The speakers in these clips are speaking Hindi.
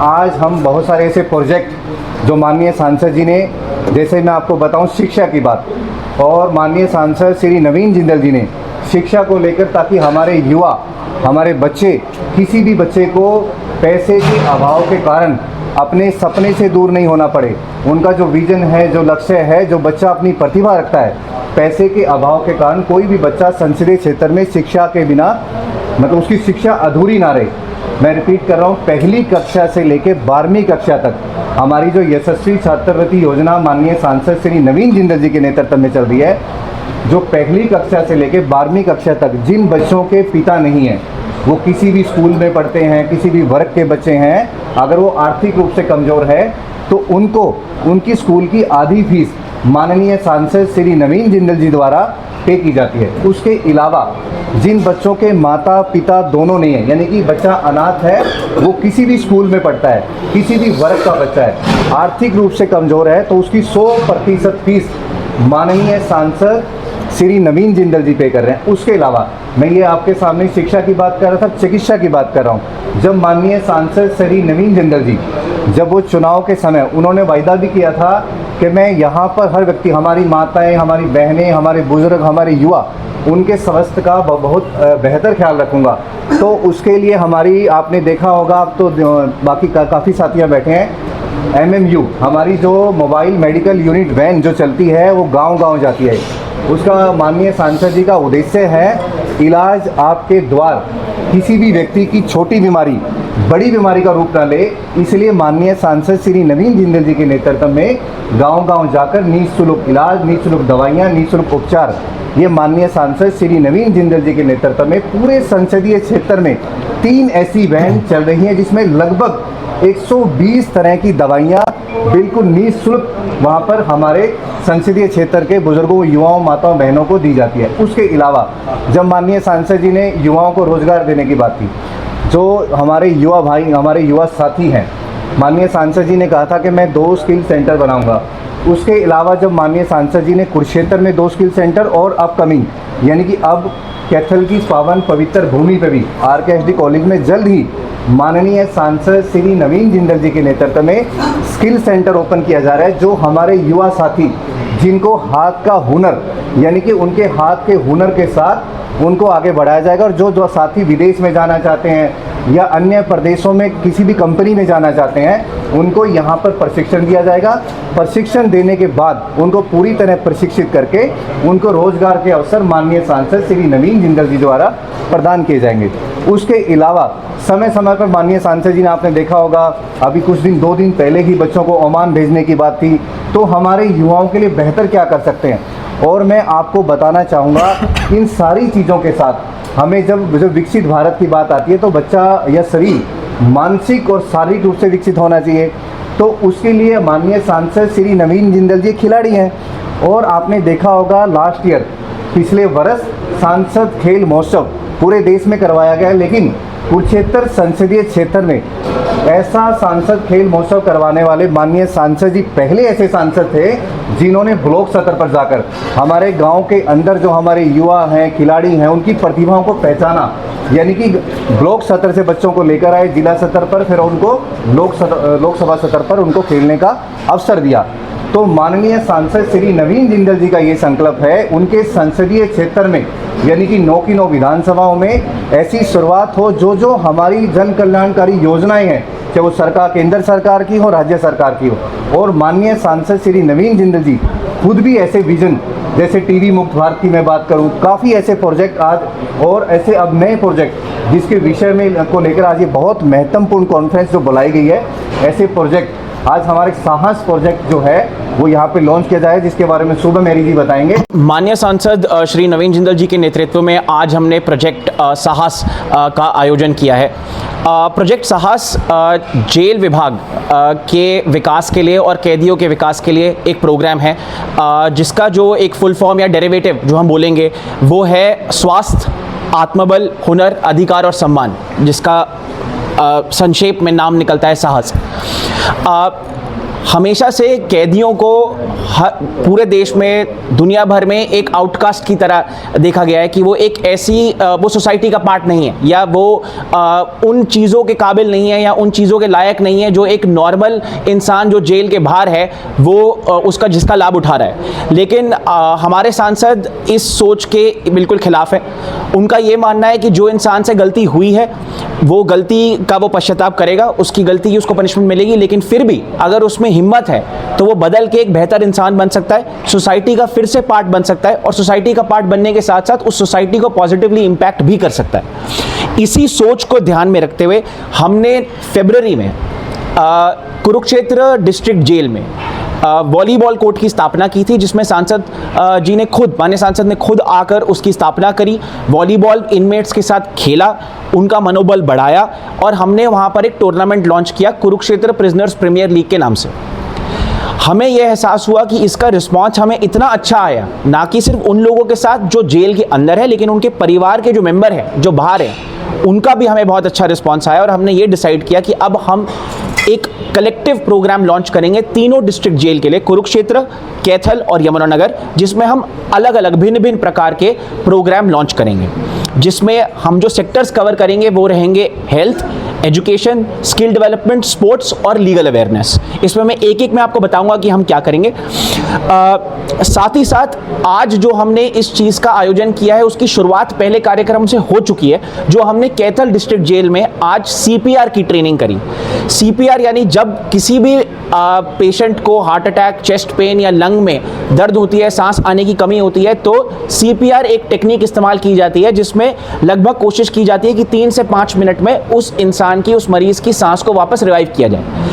आज हम बहुत सारे ऐसे प्रोजेक्ट जो माननीय सांसद जी ने, जैसे मैं आपको बताऊं शिक्षा की बात, और माननीय सांसद श्री नवीन जिंदल जी ने शिक्षा को लेकर, ताकि हमारे युवा, हमारे बच्चे, किसी भी बच्चे को पैसे के अभाव के कारण अपने सपने से दूर नहीं होना पड़े। उनका जो विजन है, जो लक्ष्य है, जो बच्चा अपनी प्रतिभा रखता है, पैसे के अभाव के कारण कोई भी बच्चा संसदीय क्षेत्र में शिक्षा के बिना, मतलब उसकी शिक्षा अधूरी ना रहे। मैं रिपीट कर रहा हूँ, पहली कक्षा से लेकर 12वीं कक्षा तक हमारी जो यशस्वी छात्रवृत्ति योजना माननीय सांसद श्री नवीन जिंदल जी के नेतृत्व में चल रही है, जो पहली कक्षा से लेकर 12वीं कक्षा तक जिन बच्चों के पिता नहीं हैं, वो किसी भी स्कूल में पढ़ते हैं, किसी भी वर्ग के बच्चे हैं, अगर वो आर्थिक रूप से कमज़ोर है तो उनको उनकी स्कूल की आधी फीस माननीय सांसद श्री नवीन जिंदल जी द्वारा पे की जाती है। उसके अलावा जिन बच्चों के माता पिता दोनों नहीं है, यानी कि बच्चा अनाथ है, वो किसी भी स्कूल में पढ़ता है, किसी भी वर्ग का बच्चा है, आर्थिक रूप से कमज़ोर है, तो उसकी 100% फीस माननीय सांसद श्री नवीन जिंदल जी पे कर रहे हैं। उसके अलावा मैं ये आपके सामने शिक्षा की बात कर रहा था, चिकित्सा की बात कर रहा हूँ। जब माननीय सांसद श्री नवीन जिंदल जी, जब वो चुनाव के समय उन्होंने वायदा भी किया था कि मैं यहाँ पर हर व्यक्ति, हमारी माताएं, हमारी बहनें, हमारे बुजुर्ग, हमारे युवा, उनके स्वास्थ्य का बहुत बेहतर ख्याल रखूँगा। तो उसके लिए हमारी, आपने देखा होगा, आप तो बाकी काफ़ी साथियाँ बैठे हैं, MMU हमारी जो मोबाइल मेडिकल यूनिट वैन जो चलती है, वो गांव-गांव जाती है। उसका माननीय सांसद जी का उद्देश्य है इलाज आपके द्वार, किसी भी व्यक्ति की छोटी बीमारी बड़ी बीमारी का रूप न ले, इसलिए माननीय सांसद श्री नवीन जिंदल जी के नेतृत्व में गांव-गांव जाकर निःशुल्क इलाज, निःशुल्क दवाइयाँ, निःशुल्क उपचार, ये माननीय सांसद श्री नवीन जिंदल जी के नेतृत्व में पूरे संसदीय क्षेत्र में 3 ऐसी वैन चल रही हैं, जिसमें लगभग 120 तरह की दवाइयाँ बिल्कुल निःशुल्क वहाँ पर हमारे संसदीय क्षेत्र के बुजुर्गों, युवाओं, माताओं, बहनों को दी जाती है। उसके अलावा जब माननीय सांसद जी ने युवाओं को रोजगार देने की बात की, जो हमारे युवा भाई, हमारे युवा साथी हैं, माननीय सांसद जी ने कहा था कि मैं 2 स्किल सेंटर बनाऊंगा। उसके अलावा जब माननीय सांसद जी ने कुरुक्षेत्र में 2 स्किल सेंटर, और अपकमिंग यानी कि अब कैथल की पावन पवित्र भूमि पर भी RKSD कॉलेज में जल्द ही माननीय सांसद श्री नवीन जिंदल जी के नेतृत्व में स्किल सेंटर ओपन किया जा रहा है, जो हमारे युवा साथी जिनको हाथ का हुनर, यानी कि उनके हाथ के हुनर के साथ उनको आगे बढ़ाया जाएगा। और जो साथी विदेश में जाना चाहते हैं या अन्य प्रदेशों में किसी भी कंपनी में जाना चाहते हैं, उनको यहाँ पर प्रशिक्षण दिया जाएगा। प्रशिक्षण देने के बाद उनको पूरी तरह प्रशिक्षित करके उनको रोजगार के अवसर माननीय सांसद श्री नवीन जिंदल जी द्वारा प्रदान किए जाएंगे। उसके अलावा समय समय पर माननीय सांसद जी ने, आपने देखा होगा, अभी कुछ दिन 2 दिन पहले ही बच्चों को ओमान भेजने की बात थी, तो हमारे युवाओं के लिए बेहतर क्या कर सकते हैं। और मैं आपको बताना चाहूँगा, इन सारी चीज़ों के साथ हमें जब विकसित भारत की बात आती है, तो बच्चा या शरीर मानसिक और शारीरिक रूप से विकसित होना चाहिए। तो उसके लिए माननीय सांसद श्री नवीन जिंदल जी खिलाड़ी हैं, और आपने देखा होगा लास्ट ईयर, पिछले वर्ष सांसद खेल महोत्सव पूरे देश में करवाया गया, लेकिन कुरुक्षेत्र संसदीय क्षेत्र में ऐसा सांसद खेल महोत्सव करवाने वाले माननीय सांसद जी पहले ऐसे सांसद थे जिन्होंने ब्लॉक स्तर पर जाकर हमारे गांव के अंदर जो हमारे युवा हैं, खिलाड़ी हैं, उनकी प्रतिभाओं को पहचाना, यानी कि ब्लॉक स्तर से बच्चों को लेकर आए जिला स्तर पर, फिर उनको लोकसभा स्तर पर उनको खेलने का अवसर दिया। तो माननीय सांसद श्री नवीन जिंदल जी का ये संकल्प है, उनके संसदीय क्षेत्र में, यानी कि 9 की 9 विधानसभाओं में ऐसी शुरुआत हो, जो हमारी जन कल्याणकारी योजनाएं हैं, चाहे वो सरकार, केंद्र सरकार की हो, राज्य सरकार की हो। और माननीय सांसद श्री नवीन जिंदल जी खुद भी ऐसे विजन, जैसे टीबी मुक्त भारत की मैं बात करूं, काफ़ी ऐसे प्रोजेक्ट आज, और ऐसे अब नए प्रोजेक्ट जिसके विषय में को लेकर आज ये बहुत महत्वपूर्ण कॉन्फ्रेंस जो बुलाई गई है, ऐसे प्रोजेक्ट आज हमारे साहस प्रोजेक्ट जो है वो यहाँ पे लॉन्च किया जाए, जिसके बारे में सुबह मेरी जी बताएंगे। माननीय सांसद श्री नवीन जिंदल जी के नेतृत्व में आज हमने प्रोजेक्ट साहस का आयोजन किया है। प्रोजेक्ट साहस जेल विभाग के विकास के लिए और कैदियों के विकास के लिए एक प्रोग्राम है, जिसका जो एक फुल फॉर्म या डेरिवेटिव जो हम बोलेंगे वो है स्वास्थ्य, आत्मबल, हुनर, अधिकार और सम्मान, जिसका संक्षेप में नाम निकलता है साहस। हमेशा से कैदियों को पूरे देश में, दुनिया भर में एक आउटकास्ट की तरह देखा गया है कि वो एक ऐसी वो सोसाइटी का पार्ट नहीं है, या वो उन चीज़ों के काबिल नहीं है, या उन चीज़ों के लायक नहीं है जो एक नॉर्मल इंसान जो जेल के बाहर है वो उसका जिसका लाभ उठा रहा है। लेकिन हमारे सांसद इस सोच के बिल्कुल खिलाफ है। उनका ये मानना है कि जो इंसान से गलती हुई है वो गलती का वो पश्चाताप करेगा, उसकी गलती की उसको पनिशमेंट मिलेगी, लेकिन फिर भी अगर उसमें हिम्मत है तो वो बदल के एक बेहतर इंसान बन सकता है, सोसाइटी का फिर से पार्ट बन सकता है, और सोसाइटी का पार्ट बनने के साथ साथ उस सोसाइटी को पॉजिटिवली इम्पैक्ट भी कर सकता है। इसी सोच को ध्यान में रखते हुए हमने फरवरी में कुरुक्षेत्र डिस्ट्रिक्ट जेल में वॉलीबॉल कोर्ट की स्थापना की थी, जिसमें सांसद जी ने खुद, माननीय सांसद ने खुद आकर उसकी स्थापना करी, वॉलीबॉल इनमेट्स के साथ खेला, उनका मनोबल बढ़ाया, और हमने वहाँ पर एक टूर्नामेंट लॉन्च किया कुरुक्षेत्र प्रिजनर्स प्रीमियर लीग के नाम से। हमें यह एहसास हुआ कि इसका रिस्पॉन्स हमें इतना अच्छा आया, ना कि सिर्फ उन लोगों के साथ जो जेल के अंदर है, लेकिन उनके परिवार के जो मेंबर हैं जो बाहर हैं, उनका भी हमें बहुत अच्छा रिस्पॉन्स आया। और हमने ये डिसाइड किया कि अब हम एक कलेक्टिव प्रोग्राम लॉन्च करेंगे तीनों डिस्ट्रिक्ट जेल के लिए, कुरुक्षेत्र, कैथल और यमुनानगर, जिसमें हम अलग अलग भिन्न भिन्न प्रकार के प्रोग्राम लॉन्च करेंगे, जिसमें हम जो सेक्टर्स कवर करेंगे वो रहेंगे health, education, skill development, sports और लीगल अवेयरनेस। इसमें मैं एक एक में आपको बताऊंगा कि हम क्या करेंगे। साथ ही साथ आज जो हमने इस चीज़ का आयोजन किया है उसकी शुरुआत पहले कार्यक्रम से हो चुकी है, जो हमने कैथल डिस्ट्रिक्ट जेल में आज सीपीआर की ट्रेनिंग करी। सीपीआर यानी जब किसी भी पेशेंट को हार्ट अटैक, चेस्ट पेन या लंग में दर्द होती है, सांस आने की कमी होती है, तो सीपीआर एक टेक्निक इस्तेमाल की जाती है जिसमें लगभग कोशिश की जाती है कि 3 से 5 मिनट में उस इंसान की, उस मरीज की सांस को वापस रिवाइव किया जाए।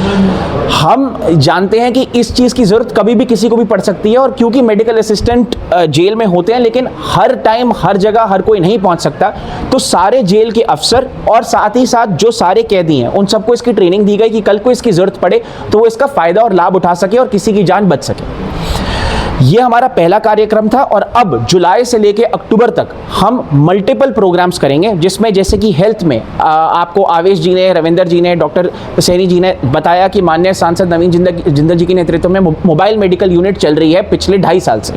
हम जानते हैं कि इस चीज़ की ज़रूरत कभी भी किसी को भी पड़ सकती है, और क्योंकि मेडिकल असिस्टेंट जेल में होते हैं लेकिन हर टाइम हर जगह हर कोई नहीं पहुंच सकता, तो सारे जेल के अफसर और साथ ही साथ जो सारे कैदी हैं उन सबको इसकी ट्रेनिंग दी गई कि कल को इसकी ज़रूरत पड़े तो वो इसका फ़ायदा और लाभ उठा सके और किसी की जान बच सके। ये हमारा पहला कार्यक्रम था, और अब जुलाई से लेके अक्टूबर तक हम मल्टीपल प्रोग्राम्स करेंगे, जिसमें जैसे कि हेल्थ में आपको आवेश जी ने, रविंदर जी ने, डॉक्टर सैनी जी ने बताया कि माननीय सांसद नवीन जिंदल जी के नेतृत्व में मोबाइल मेडिकल यूनिट चल रही है पिछले 2.5 साल से।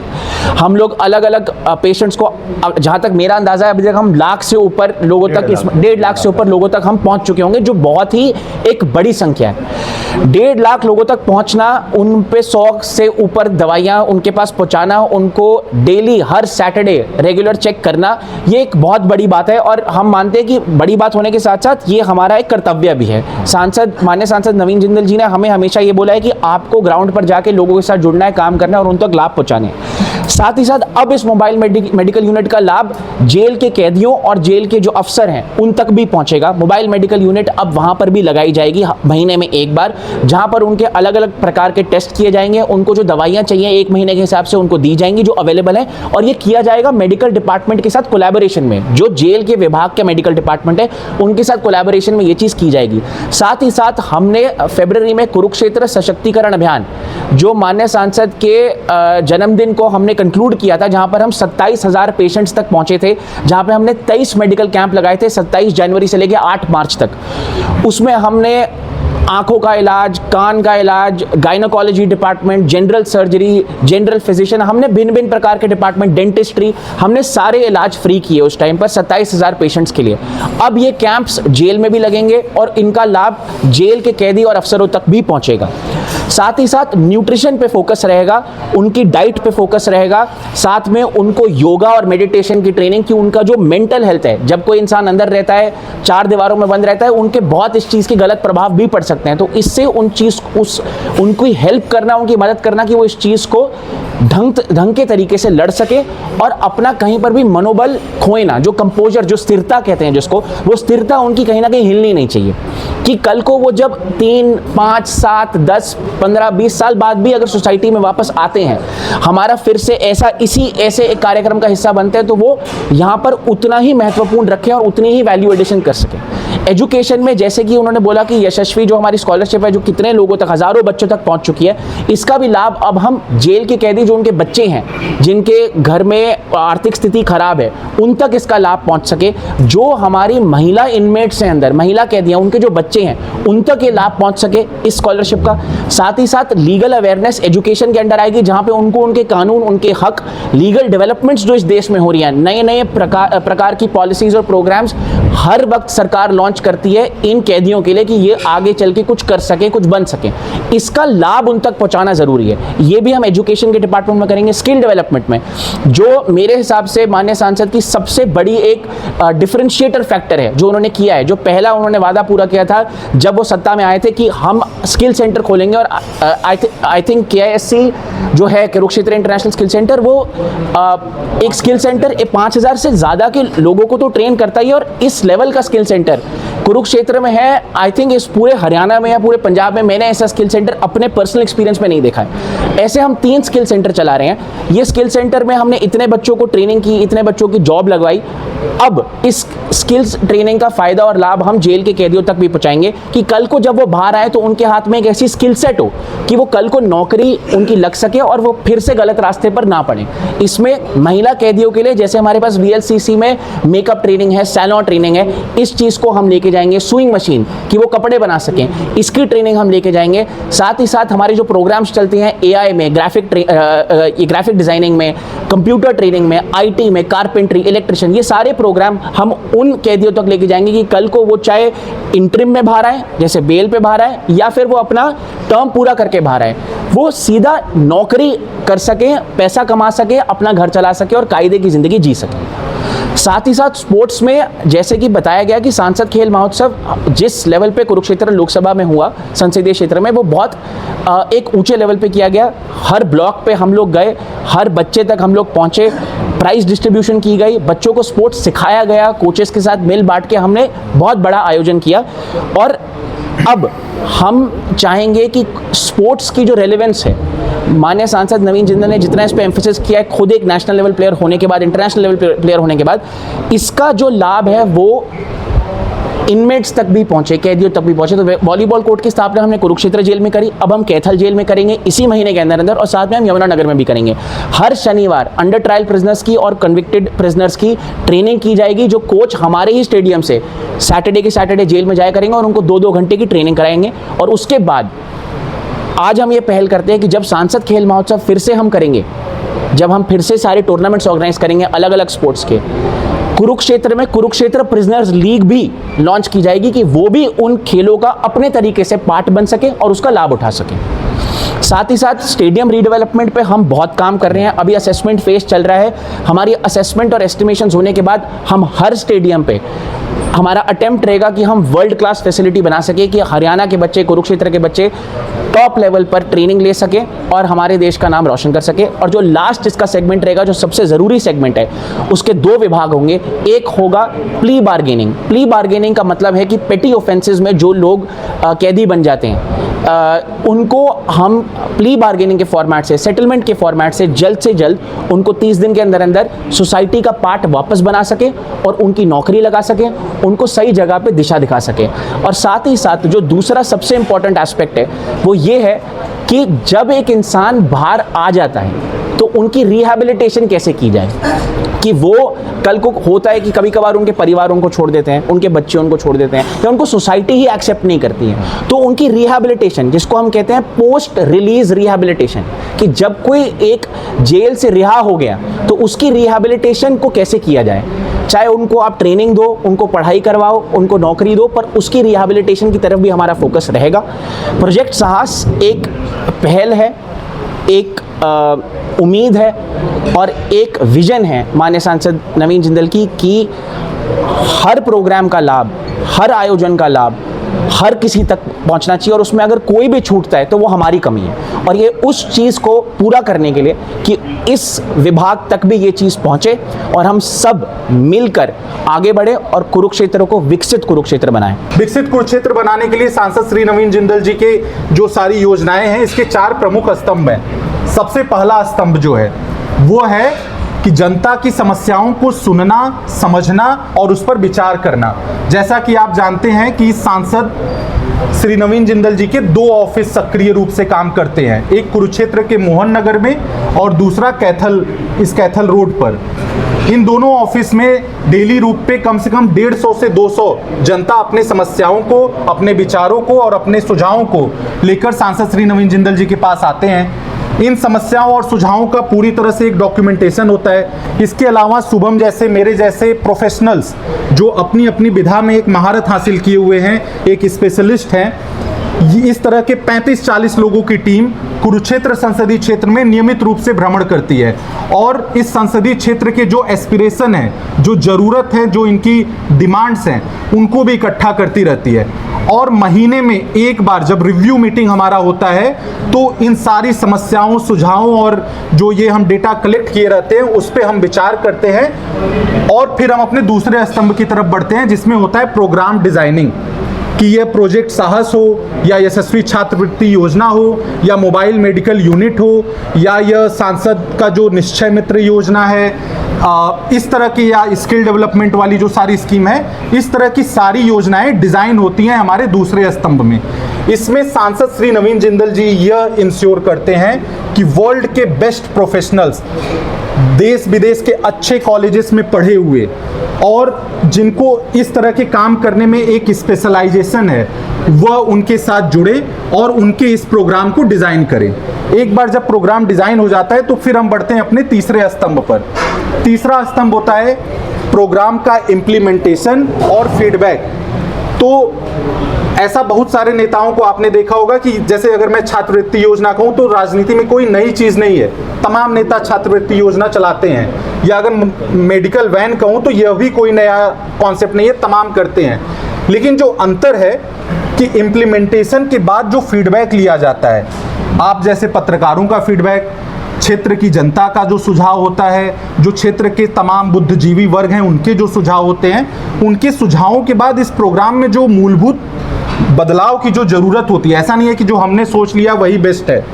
हम लोग अलग अलग पेशेंट्स को, जहाँ तक मेरा अंदाज़ा है अभी तक हम 1 लाख से ऊपर लोगों तक, 1.5 लाख से ऊपर लोगों तक हम पहुँच चुके होंगे, जो बहुत ही एक बड़ी संख्या है। 1.5 लाख लोगों तक पहुँचना, उन पे 100 से ऊपर दवाइयाँ उनके पास पहुंचाना, उनको डेली हर सैटरडे रेगुलर चेक करना, ये एक बहुत बड़ी बात है। और हम मानते हैं कि बड़ी बात होने के साथ साथ ये हमारा एक कर्तव्य भी है। माननीय सांसद नवीन जिंदल जी ने हमें हमेशा ये बोला है कि आपको ग्राउंड पर जाके लोगों के साथ जुड़ना है, काम करना है और उन तक लाभ पहुंचाने। साथ ही साथ अब इस मोबाइल मेडिकल यूनिट का लाभ जेल के कैदियों और जेल के जो अफसर हैं उन तक भी पहुंचेगा। मोबाइल मेडिकल यूनिट अब वहां पर भी लगाई जाएगी महीने में एक बार, जहां पर उनके अलग अलग प्रकार के टेस्ट किए जाएंगे, उनको जो दवाइयां चाहिए 1 महीने के हिसाब से उनको दी जाएंगी जो अवेलेबल है, और ये किया जाएगा मेडिकल डिपार्टमेंट के साथ कोलैबोरेशन में। जो जेल के विभाग के मेडिकल डिपार्टमेंट है उनके साथ कोलैबोरेशन में ये चीज़ की जाएगी। साथ ही साथ हमने फरवरी में कुरुक्षेत्र सशक्तिकरण अभियान, जो माननीय सांसद के जन्मदिन को हमने कंक्लूड किया था, जहां पर हम 27,000 पेशेंट्स तक पहुंचे थे, जहां पे हमने 23 मेडिकल कैंप लगाए थे 27 जनवरी से लेकर 8 मार्च तक। उसमें हमने आंखों का इलाज, कान का इलाज, gynaecology department, general surgery, general physician, हमने भिन्न भिन्न प्रकार के डिपार्टमेंट, डेंटिस्ट्री, हमने सारे इलाज फ्री किए उस टाइम पर 27,000 पेशेंट्स के लिए। अब ये कैंप्स जेल में भी लगेंगे और इनका लाभ जेल के कैदी और अफसरों तक भी पहुंचेगा। साथ ही साथ न्यूट्रिशन पे फोकस रहेगा, उनकी डाइट पे फोकस रहेगा, साथ में उनको योगा और मेडिटेशन की ट्रेनिंग, कि उनका जो मेंटल हेल्थ है, जब कोई इंसान अंदर रहता है, 4 दीवारों में बंद रहता है, उनके बहुत इस चीज़ के गलत प्रभाव भी पड़ सकते हैं। तो इससे उनकी हेल्प करना, उनकी मदद करना कि वो इस चीज़ को ढंग के तरीके से लड़ सके और अपना कहीं पर भी मनोबल खोए ना, जो कंपोजर, जो स्थिरता कहते हैं जिसको, वो स्थिरता उनकी कहीं ना कहीं हिलनी नहीं चाहिए, कि कल को वो जब 3, 5, 7, 10, 15, 20 साल बाद भी अगर सोसाइटी में वापस आते हैं, हमारा फिर से ऐसे एक कार्यक्रम का हिस्सा बनते हैं, तो वो यहाँ पर उतना ही महत्वपूर्ण रखें और उतनी ही वैल्यू एडिशन कर सकें। एजुकेशन में जैसे कि उन्होंने बोला कि यशस्वी जो हमारी स्कॉलरशिप है जो कितने लोगों तक, हज़ारों बच्चों तक पहुंच चुकी है, इसका भी लाभ अब हम जेल के कैदी जो उनके बच्चे हैं जिनके घर में आर्थिक स्थिति खराब है उन तक इसका लाभ पहुंच सके। जो हमारी महिला इनमेट्स हैं अंदर, महिला कैदियाँ, उनके जो बच्चे हैं उन तक ये लाभ पहुंच सके इस स्कॉलरशिप का। साथ ही साथ लीगल अवेयरनेस एजुकेशन के अंडर आएगी, जहाँ पे उनको उनके कानून, उनके हक, लीगल डेवलपमेंट्स जो इस देश में हो रही हैं, नए नए प्रकार की पॉलिसीज़ और प्रोग्राम्स हर वक्त सरकार लॉन्च करती है इन कैदियों के लिए कि ये आगे चल के कुछ कर सके, कुछ बन सके। इसका लाभ उन तक पहुंचाना ज़रूरी है। ये भी हम एजुकेशन के डिपार्टमेंट में करेंगे। स्किल डेवलपमेंट में जो मेरे हिसाब से माननीय सांसद की सबसे बड़ी एक डिफरेंशिएटर फैक्टर है जो उन्होंने किया है, जो पहला उन्होंने वादा पूरा किया था जब वो सत्ता में आए थे कि हम स्किल सेंटर खोलेंगे, और आई थिंक KISC जो है कुरुक्षेत्र इंटरनेशनल स्किल सेंटर, वो एक स्किल सेंटर 5000 से ज़्यादा के लोगों को तो ट्रेन करता ही है, और इस लेवल का स्किल सेंटर कुरुक्षेत्र में है। आई थिंक इस पूरे हरियाणा में या पूरे पंजाब में मैंने ऐसा स्किल सेंटर अपने पर्सनल एक्सपीरियंस में नहीं देखा है। ऐसे हम 3 स्किल सेंटर चला रहे हैं। ये स्किल सेंटर में हमने इतने बच्चों को ट्रेनिंग की, इतने बच्चों की जॉब लगवाई। अब इस स्किल्स ट्रेनिंग का फ़ायदा और लाभ हम जेल के कैदियों तक भी पहुंचाएंगे कि कल को जब वो बाहर आए तो उनके हाथ में एक ऐसी स्किल सेट हो कि वो कल को नौकरी उनकी लग सके और वो फिर से गलत रास्ते पर ना पड़े। इसमें महिला कैदियों के लिए जैसे हमारे पास VLCC में मेकअप ट्रेनिंग है, सैलून ट्रेनिंग है, इस चीज़ को हम लेके जाएंगे। सुइंग मशीन कि वो कपड़े बना सकें, इसकी ट्रेनिंग हम लेके जाएंगे। साथ ही साथ हमारे जो प्रोग्राम्स चलते हैं AI में, ग्राफिक डिज़ाइनिंग में, कंप्यूटर ट्रेनिंग में, IT में, कारपेंट्री, इलेक्ट्रिशियन, ये सारे प्रोग्राम हम उन कैदियों तक लेके जाएंगे कि कल को वो चाहे इंटरिम में बाहर आए, जैसे बेल पे बाहर आए, या फिर वो अपना टर्म पूरा करके बाहर आए, वो सीधा नौकरी कर सके, पैसा कमा सके, अपना घर चला सके और कायदे की ज़िंदगी जी सके। साथ ही साथ स्पोर्ट्स में जैसे कि बताया गया कि सांसद खेल महोत्सव जिस लेवल पे कुरुक्षेत्र लोकसभा में हुआ, संसदीय क्षेत्र में, वो बहुत एक ऊंचे लेवल पे किया गया। हर ब्लॉक पे हम लोग गए, हर बच्चे तक हम लोग पहुंचे, प्राइज डिस्ट्रीब्यूशन की गई, बच्चों को स्पोर्ट्स सिखाया गया, कोचेस के साथ मिल बांट के हमने बहुत बड़ा आयोजन किया। और अब हम चाहेंगे कि स्पोर्ट्स की जो रेलेवेंस है, माननीय सांसद नवीन जिंदल ने जितना इस पे एम्फेसिस किया है, खुद एक नेशनल लेवल प्लेयर होने के बाद, इंटरनेशनल लेवल प्लेयर होने के बाद, इसका जो लाभ है वो इनमेट्स तक भी पहुंचे, कैदियों तक भी पहुंचे। तो वॉलीबॉल कोर्ट की स्थापना हमने कुरुक्षेत्र जेल में करी, अब हम कैथल जेल में करेंगे इसी महीने के अंदर, और साथ में हम यमुनानगर में भी करेंगे। हर शनिवार अंडर ट्रायल प्रिजनर्स की और कन्विक्टेड प्रिजनर्स की ट्रेनिंग की जाएगी, जो कोच हमारे ही स्टेडियम से सैटरडे के सैटरडे जेल में जाया करेंगे और उनको 2-2 घंटे की ट्रेनिंग कराएंगे। और उसके बाद आज हम ये पहल करते हैं कि जब सांसद खेल महोत्सव फिर से हम करेंगे, जब हम फिर से सारे टूर्नामेंट्स ऑर्गेनाइज करेंगे अलग अलग स्पोर्ट्स के, कुरुक्षेत्र में कुरुक्षेत्र प्रिजनर्स लीग भी लॉन्च की जाएगी कि वो भी उन खेलों का अपने तरीके से पार्ट बन सके और उसका लाभ उठा सके। साथ ही साथ स्टेडियम रीडेवलपमेंट पे हम बहुत काम कर रहे हैं। अभी असेसमेंट फेज चल रहा है। हमारी असेसमेंट और एस्टिमेशंस होने के बाद हम हर स्टेडियम पे हमारा अटेम्प्ट रहेगा कि हम वर्ल्ड क्लास फैसिलिटी बना सके, कि हरियाणा के बच्चे, कुरुक्षेत्र के बच्चे टॉप लेवल पर ट्रेनिंग ले सके और हमारे देश का नाम रोशन कर सके। और जो लास्ट इसका सेगमेंट रहेगा, जो सबसे ज़रूरी सेगमेंट है, उसके 2 विभाग होंगे। एक होगा प्ली बार्गेनिंग। प्ली बार्गेनिंग का मतलब है कि पेटी ऑफेंसेस में जो लोग कैदी बन जाते हैं, उनको हम प्ली बार्गेनिंग के फॉर्मेट से, सेटलमेंट के फॉर्मेट से जल्द उनको 30 दिन के अंदर अंदर सोसाइटी का पार्ट वापस बना सके और उनकी नौकरी लगा सके, उनको सही जगह पे दिशा दिखा सके। और साथ ही साथ जो दूसरा सबसे इंपॉर्टेंट एस्पेक्ट है वो ये है कि जब एक इंसान बाहर आ जाता है तो उनकी रिहैबिलिटेशन कैसे की जाए, कि वो कल को होता है कि कभी कभार उनके परिवार उनको छोड़ देते हैं, उनके बच्चे उनको छोड़ देते हैं, या उनको सोसाइटी ही एक्सेप्ट नहीं करती है। तो उनकी रिहैबिलिटेशन, जिसको हम कहते हैं पोस्ट रिलीज रिहैबिलिटेशन, कि जब कोई एक जेल से रिहा हो गया तो उसकी रिहैबिलिटेशन को कैसे किया जाए। चाहे उनको आप ट्रेनिंग दो, उनको पढ़ाई करवाओ, उनको नौकरी दो, पर उसकी रिहैबिलिटेशन की तरफ भी हमारा फोकस रहेगा। प्रोजेक्ट साहस एक पहल है, एक उम्मीद है और एक विजन है माननीय सांसद नवीन जिंदल की, कि हर प्रोग्राम का लाभ, हर आयोजन का लाभ हर किसी तक पहुंचना चाहिए, और उसमें अगर कोई भी छूटता है तो वो हमारी कमी है। और ये उस चीज़ को पूरा करने के लिए कि इस विभाग तक भी ये चीज़ पहुंचे और हम सब मिलकर आगे बढ़े और कुरुक्षेत्र को विकसित कुरुक्षेत्र बनाएं। विकसित कुरुक्षेत्र बनाने के लिए सांसद श्री नवीन जिंदल जी के जो सारी योजनाएं हैं, इसके 4 प्रमुख स्तंभ हैं। सबसे पहला स्तंभ जो है वो है कि जनता की समस्याओं को सुनना, समझना और उस पर विचार करना। जैसा कि आप जानते हैं कि सांसद श्री नवीन जिंदल जी के 2 ऑफिस सक्रिय रूप से काम करते हैं, एक कुरुक्षेत्र के मोहन नगर में और दूसरा कैथल रोड पर। इन दोनों ऑफिस में डेली रूप पे कम से कम 150 से 200 जनता अपने समस्याओं को, अपने विचारों को और अपने सुझावों को लेकर सांसद श्री नवीन जिंदल जी के पास आते हैं। इन समस्याओं और सुझावों का पूरी तरह से एक डॉक्यूमेंटेशन होता है। इसके अलावा शुभम जैसे, मेरे जैसे प्रोफेशनल्स जो अपनी अपनी विधा में एक महारत हासिल किए हुए हैं, एक स्पेशलिस्ट हैं, इस तरह के 35-40 लोगों की टीम कुरुक्षेत्र संसदीय क्षेत्र में नियमित रूप से भ्रमण करती है और इस संसदीय क्षेत्र के जो एस्पिरेशन है, जो ज़रूरत है, जो इनकी डिमांड्स हैं, उनको भी इकट्ठा करती रहती है। और महीने में एक बार जब रिव्यू मीटिंग हमारा होता है तो इन सारी समस्याओं, सुझावों और जो ये हम डेटा कलेक्ट किए रहते हैं उस पर हम विचार करते हैं और फिर हम अपने दूसरे स्तंभ की तरफ बढ़ते हैं, जिसमें होता है प्रोग्राम डिजाइनिंग। कि यह प्रोजेक्ट साहस हो या यशस्वी छात्रवृत्ति योजना हो या मोबाइल मेडिकल यूनिट हो या यह सांसद का जो निश्चय मित्र योजना है, इस तरह की, या स्किल डेवलपमेंट वाली जो सारी स्कीम है, इस तरह की सारी योजनाएं डिज़ाइन होती हैं हमारे दूसरे स्तंभ में। इसमें सांसद श्री नवीन जिंदल जी यह इंश्योर करते हैं कि वर्ल्ड के बेस्ट प्रोफेशनल्स, देश विदेश के अच्छे कॉलेजेस में पढ़े हुए और जिनको इस तरह के काम करने में एक स्पेशलाइजेशन है, वह उनके साथ जुड़े और उनके इस प्रोग्राम को डिज़ाइन करें। एक बार जब प्रोग्राम डिज़ाइन हो जाता है तो फिर हम बढ़ते हैं अपने तीसरे स्तंभ पर। तीसरा स्तंभ होता है प्रोग्राम का इम्प्लीमेंटेशन और फीडबैक। तो ऐसा बहुत सारे नेताओं को आपने देखा होगा कि जैसे अगर मैं छात्रवृत्ति योजना कहूँ तो राजनीति में कोई नई चीज़ नहीं है, तमाम नेता छात्रवृत्ति योजना चलाते हैं। या अगर मेडिकल वैन कहूँ तो यह भी कोई नया कॉन्सेप्ट नहीं है, तमाम करते हैं। लेकिन जो अंतर है कि इम्प्लीमेंटेशन के बाद जो फीडबैक लिया जाता है, आप जैसे पत्रकारों का फीडबैक, क्षेत्र की जनता का जो सुझाव होता है, जो क्षेत्र के तमाम बुद्धिजीवी वर्ग हैं उनके जो सुझाव होते हैं, उनके सुझावों के बाद इस प्रोग्राम में जो मूलभूत बदलाव की जो ज़रूरत होती है, ऐसा नहीं है कि जो हमने सोच लिया वही बेस्ट है।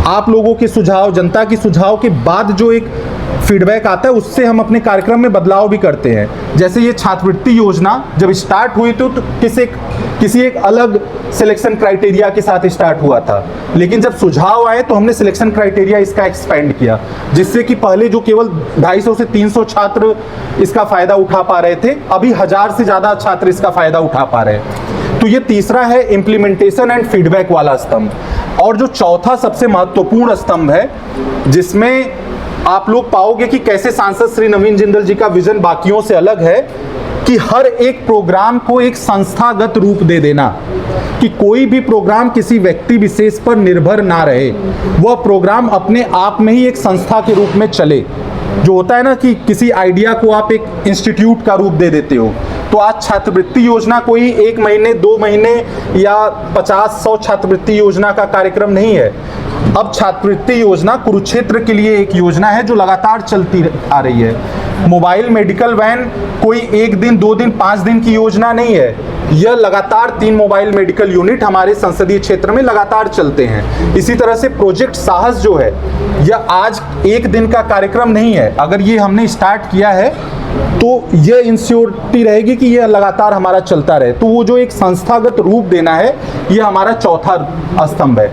आप लोगों के सुझाव, जनता की सुझाव के बाद जो एक फीडबैक आता है उससे हम अपने कार्यक्रम में बदलाव भी करते हैं। जैसे ये छात्रवृत्ति योजना जब स्टार्ट हुई तो किसी एक अलग सिलेक्शन क्राइटेरिया के साथ स्टार्ट हुआ था, लेकिन जब सुझाव आए तो हमने सिलेक्शन क्राइटेरिया इसका एक्सपेंड किया, जिससे कि पहले जो केवल 250 से 300 छात्र इसका फ़ायदा उठा पा रहे थे, अभी 1000 से ज़्यादा छात्र इसका फ़ायदा उठा पा रहे हैं। तो ये तीसरा है इम्प्लीमेंटेशन एंड फीडबैक वाला स्तंभ। और जो चौथा सबसे महत्वपूर्ण स्तंभ है, जिसमें आप लोग पाओगे कि कैसे सांसद श्री नवीन जिंदल जी का विजन बाकियों से अलग है, कि हर एक प्रोग्राम को एक संस्थागत रूप दे देना, कि कोई भी प्रोग्राम किसी व्यक्ति विशेष पर निर्भर ना रहे, वह प्रोग्राम अपने आप में ही एक संस्था के रूप में चले। जो होता है ना कि किसी आइडिया को आप एक इंस्टीट्यूट का रूप दे देते हो, तो आज छात्रवृत्ति योजना कोई 1 महीने 2 महीने या 50-100 छात्रवृत्ति योजना का कार्यक्रम नहीं है। अब छात्रवृत्ति योजना कुरुक्षेत्र के लिए एक योजना है जो लगातार चलती आ रही है। मोबाइल मेडिकल वैन कोई 1 दिन 2 दिन 5 दिन की योजना नहीं है, यह लगातार 3 मोबाइल मेडिकल यूनिट हमारे संसदीय क्षेत्र में लगातार चलते हैं। इसी तरह से प्रोजेक्ट साहस जो है, यह आज 1 दिन का कार्यक्रम नहीं है। अगर ये हमने स्टार्ट किया है तो यह इंश्योरिटी रहेगी कि यह लगातार हमारा चलता रहे। तो वो जो एक संस्थागत रूप देना है, यह हमारा चौथा स्तंभ है।